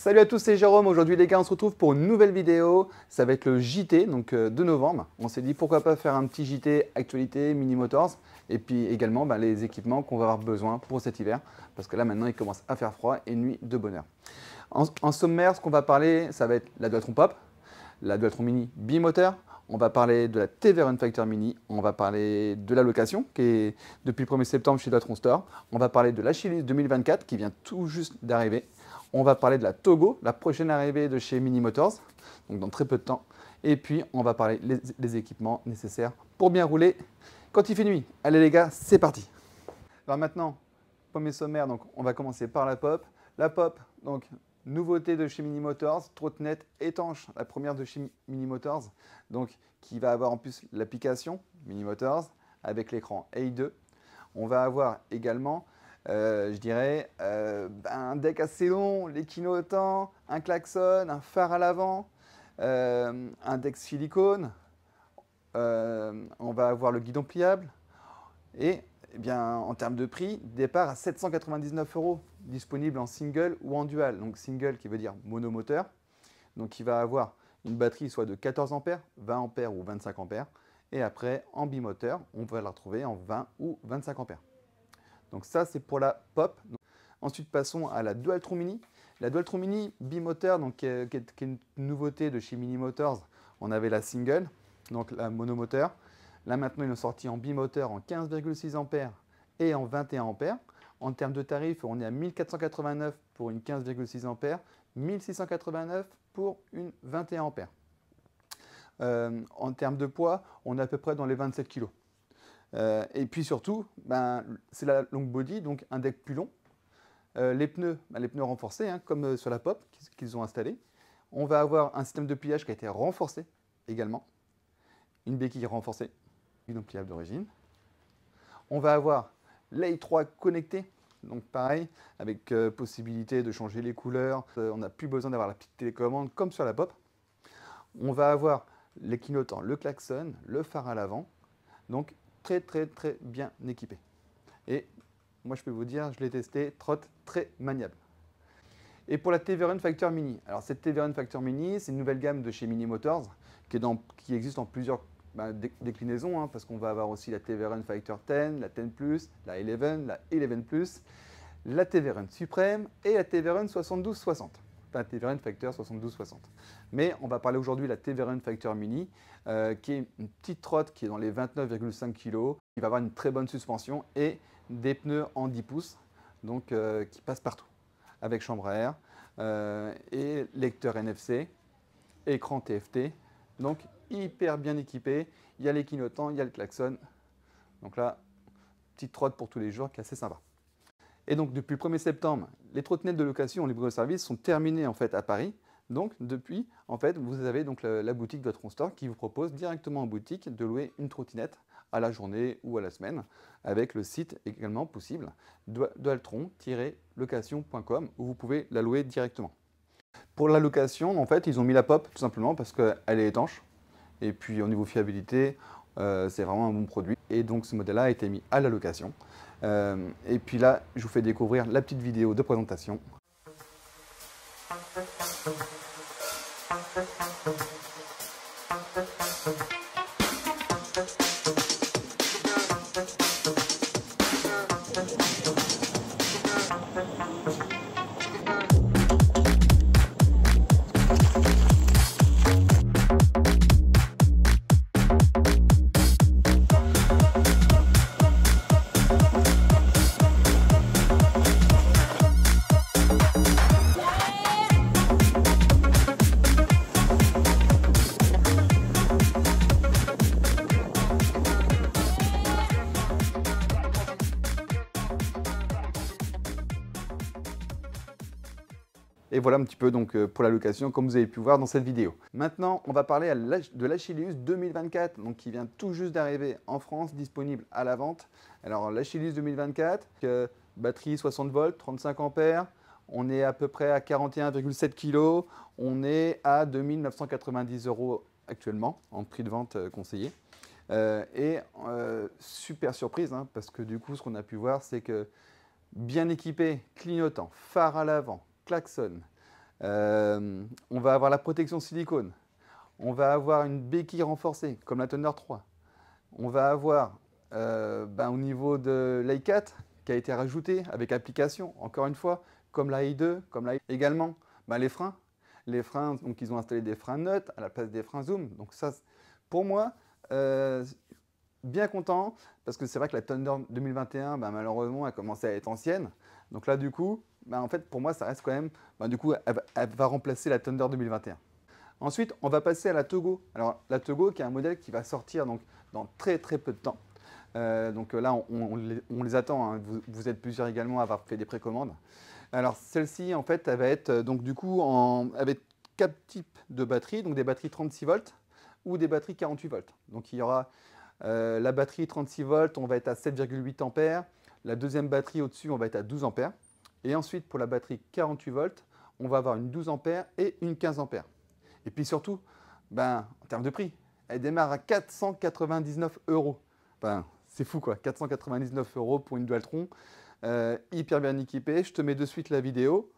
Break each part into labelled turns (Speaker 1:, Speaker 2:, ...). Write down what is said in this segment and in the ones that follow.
Speaker 1: Salut à tous, c'est Jérôme. Aujourd'hui les gars, on se retrouve pour une nouvelle vidéo. Ça va être le JT donc, de novembre. On s'est dit pourquoi pas faire un petit JT actualité Mini Motors et puis également les équipements qu'on va avoir besoin pour cet hiver parce que là maintenant il commence à faire froid et nuit de bonheur. En sommaire, ce qu'on va parler, ça va être la Dualtron Pop, la Dualtron Mini bimoteur. On va parler de la Teveren Factor Mini, on va parler de la location qui est depuis le 1er septembre chez Dualtron Store. On va parler de l'Achilles 2024 qui vient tout juste d'arriver. On va parler de la Togo, la prochaine arrivée de chez Mini Motors, donc dans très peu de temps. Et puis, on va parler des équipements nécessaires pour bien rouler quand il fait nuit. Allez les gars, c'est parti. Alors maintenant, premier sommaire, donc on va commencer par la Pop. La Pop, donc nouveauté de chez Mini Motors, trottinette étanche, la première de chez Mini Motors, donc qui va avoir en plus l'application Mini Motors avec l'écran AI2. On va avoir également je dirais un deck assez long, les clignotants, un klaxon, un phare à l'avant, un deck silicone, on va avoir le guidon pliable et eh bien, en termes de prix, départ à 799 €, disponible en single ou en dual. Donc single qui veut dire monomoteur, donc il va avoir une batterie soit de 14 ampères, 20 ampères ou 25 ampères, et après en bimoteur, on va la retrouver en 20 ou 25 ampères. Donc ça, c'est pour la Pop. Ensuite, passons à la Dualtron Mini. La Dualtron Mini bimoteur, donc, qui est une nouveauté de chez Mini Motors. On avait la single, donc la monomoteur. Là, maintenant, ils l'ont sorti en bimoteur en 15,6 ampères et en 21 ampères. En termes de tarifs, on est à 1489 pour une 15,6 ampères, 1689 pour une 21 ampères. En termes de poids, on est à peu près dans les 27 kg. Et puis surtout, c'est la long body, donc un deck plus long. Les pneus renforcés, hein, comme sur la Pop qu'ils ont installé. On va avoir un système de pliage qui a été renforcé également. Une béquille renforcée, guidon pliable d'origine. On va avoir l'A3 connecté, donc pareil, avec possibilité de changer les couleurs. On n'a plus besoin d'avoir la petite télécommande comme sur la Pop. On va avoir les clignotants, le klaxon, le phare à l'avant. Donc très bien équipé. Et moi je peux vous dire, je l'ai testé, trotte très maniable. Et pour la Teveren Factor Mini, alors cette Teveren Factor Mini, c'est une nouvelle gamme de chez Mini Motors qui existe en plusieurs déclinaisons, hein, parce qu'on va avoir aussi la Teveren Factor 10, la 10 Plus, la 11, la 11 Plus, la Teveren Supreme et la Teveren 7260. Enfin, Teveren Factor 7260. Mais on va parler aujourd'hui de la Teveren Factor Mini, qui est une petite trotte qui est dans les 29,5 kg, qui va avoir une très bonne suspension et des pneus en 10 pouces, donc qui passent partout, avec chambre à air et lecteur NFC, écran TFT, donc hyper bien équipé. Il y a les clignotants, il y a le klaxon. Donc là, petite trotte pour tous les jours qui est assez sympa. Et donc depuis le 1er septembre, les trottinettes de location en libre-service sont terminées en fait à Paris. Donc depuis, en fait, vous avez donc la boutique Dualtron Store qui vous propose directement en boutique de louer une trottinette à la journée ou à la semaine, avec le site également possible dualtron-location.com où vous pouvez la louer directement. Pour la location, en fait, ils ont mis la Pop tout simplement parce qu'elle est étanche. Et puis au niveau fiabilité, c'est vraiment un bon produit. Et donc ce modèle-là a été mis à la location. Et puis là, je vous fais découvrir la petite vidéo de présentation. Et voilà un petit peu donc, pour la location, comme vous avez pu voir dans cette vidéo. Maintenant, on va parler de l'Achilles 2024, donc, qui vient tout juste d'arriver en France, disponible à la vente. Alors l'Achilles 2024, batterie 60 volts, 35 ampères, on est à peu près à 41,7 kg, on est à 2 990 € actuellement, en prix de vente conseillé. Super surprise, hein, parce que du coup, ce qu'on a pu voir, c'est que bien équipé, clignotant, phare à l'avant, klaxon, On va avoir la protection silicone. On va avoir une béquille renforcée, comme la Thunder 3. On va avoir, au niveau de l'i4, qui a été rajouté avec application, encore une fois, comme la i2, comme la également, les freins. Les freins, donc ils ont installé des freins neutres à la place des freins zoom. Donc ça, pour moi, bien content, parce que c'est vrai que la Thunder 2021, malheureusement, elle commençait à être ancienne. Donc là, du coup, en fait, pour moi, ça reste quand même, du coup, elle va remplacer la Thunder 2021. Ensuite, on va passer à la Togo. Alors, la Togo, qui est un modèle qui va sortir donc, dans très très peu de temps. Donc là, on les attend. Hein. Vous êtes plusieurs également à avoir fait des précommandes. Alors, celle-ci, en fait, elle va être donc du coup avec 4 types de batteries, donc des batteries 36 volts ou des batteries 48 volts. Donc, il y aura la batterie 36 volts, on va être à 7,8 ampères. La deuxième batterie au-dessus, on va être à 12 ampères. Et ensuite, pour la batterie 48 volts, on va avoir une 12 ampères et une 15 ampères. Et puis surtout, en termes de prix, elle démarre à 499 €. C'est fou quoi, 499 € pour une Dualtron, hyper bien équipée. Je te mets de suite la vidéo.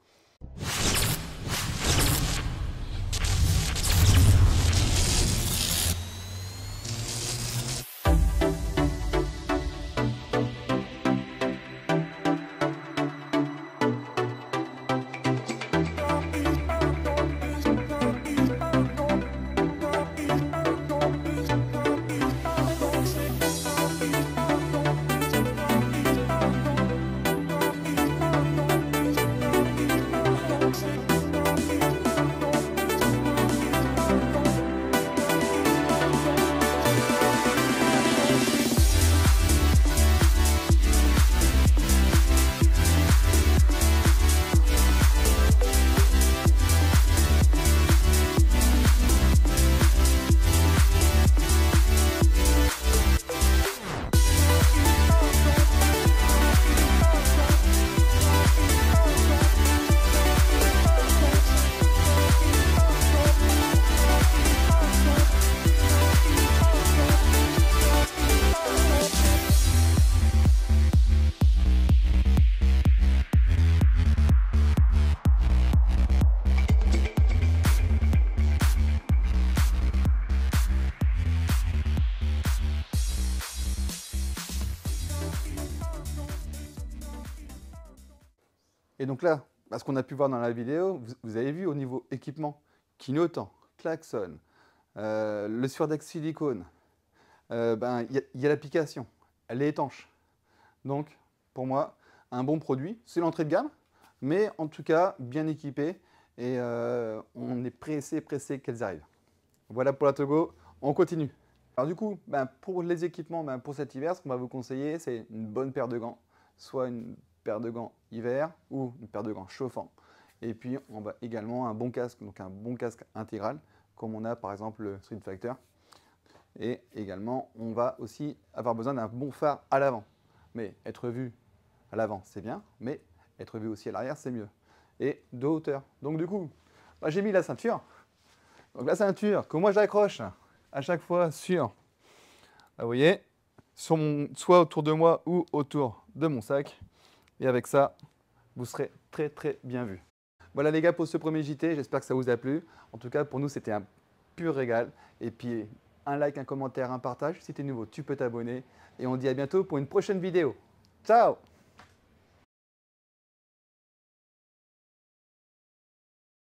Speaker 1: Et donc là, ce qu'on a pu voir dans la vidéo, vous avez vu au niveau équipement, clignotant, klaxon, le surdex silicone, il y a l'application, elle est étanche. Donc, pour moi, un bon produit, c'est l'entrée de gamme, mais en tout cas, bien équipé, et on est pressé qu'elles arrivent. Voilà pour la Togo, on continue. Alors du coup, pour les équipements, pour cet hiver, ce qu'on va vous conseiller, c'est une bonne paire de gants, soit une paire de gants hiver ou une paire de gants chauffants. Et puis, on va également un bon casque, donc un bon casque intégral, comme on a par exemple le Street Fighter. Et également, on va aussi avoir besoin d'un bon phare à l'avant. Mais être vu à l'avant, c'est bien, mais être vu aussi à l'arrière, c'est mieux. Et de hauteur. Donc du coup, j'ai mis la ceinture. Donc la ceinture que moi j'accroche à chaque fois sur, vous voyez, soit autour de moi ou autour de mon sac. Et avec ça, vous serez très bien vu. Voilà les gars pour ce premier JT, j'espère que ça vous a plu. En tout cas, pour nous, c'était un pur régal. Et puis, un like, un commentaire, un partage. Si tu es nouveau, tu peux t'abonner. Et on dit à bientôt pour une prochaine vidéo. Ciao!